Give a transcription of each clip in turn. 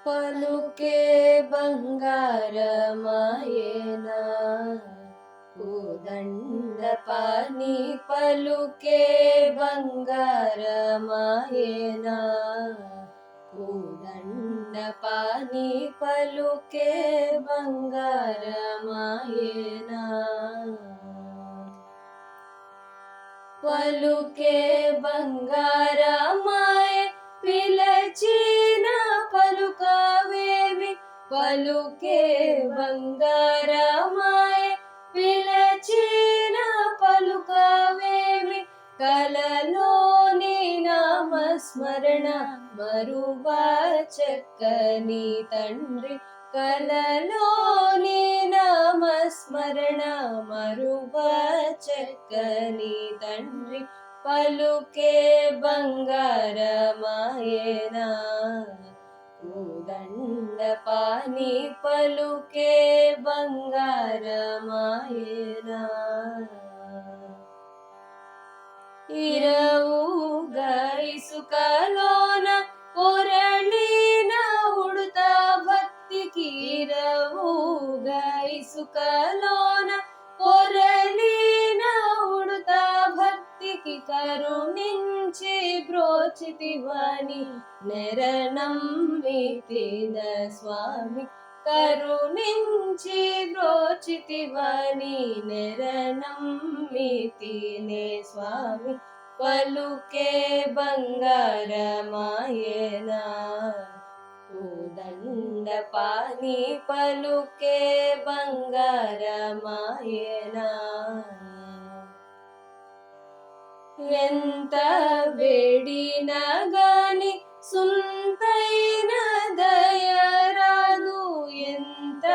పలుకే బంగారమాయేనా కోదండ పాని పలుకే బంగారమాయేనా కోదండ పాని పలుకే బంగారమాయేనా పలుకే బంగారమాయ పిలచిన పలుకవేమి పలుకే బంగారమాయ పిలచిన పలుకవేమి కలలోని నామస్మరణ మరువా చక్కని తండ్రి కలలోని నామస్మరణ మరువా చక్కని తండ్రి పలుకే బంగారమాయేనా కోదండ పాని పలుకే బంగారమాయేనా ఇరవుగా ఇసుకలోన పొరళిన ఉడుత భక్తికి ఇరవుగా ఇసుకలోన పొరళిన ఉడుత భక్తికి కరుణించి బ్రోచితివని నెరనమ్మితిన స్వామి కరుణించి బ్రోచితివని నెరనమ్మితినే స్వామి పలుకే బంగారమాయేనా కోదండ పాని పలుకే బంగారమాయేనా ఎంత వేడినా గాని సుంతైన దయరాదు ఎంత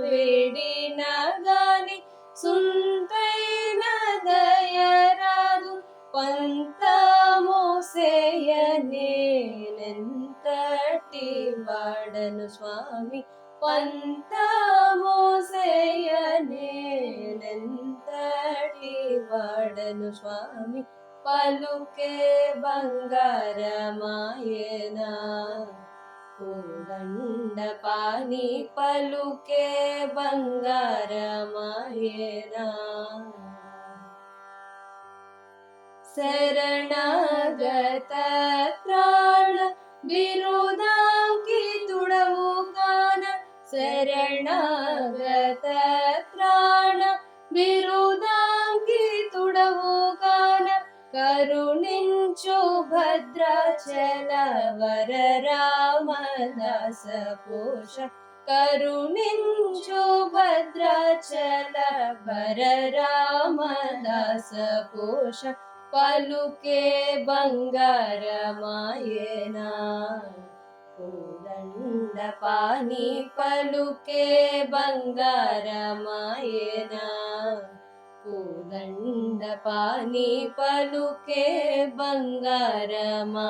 వేడినా గాని సుంతైన దయరాదు పంతమోసేయనేనెంతటి వాడను స్వామి పంతమోసేయనేనెంతటి వాడను స్వామి పలుకే బంగారమాయేనా కోదండ పాని పలుకే బంగారమాయేనా శరణాగత త్రాణ బిరుదాంకితుడవు కాన శరణాగత త్రాణ బిరుదాంకితుడవు కాన కరుణించు భద్రాచల వర రామదాస పోష కరుణించు భద్రాచల వర రామదాస పోష పలుకే బంగారమాయేనా కోదండ పాని పలుకే బంగారమాయేనా కోదండ పాని పలుకే బంగారమాయేనా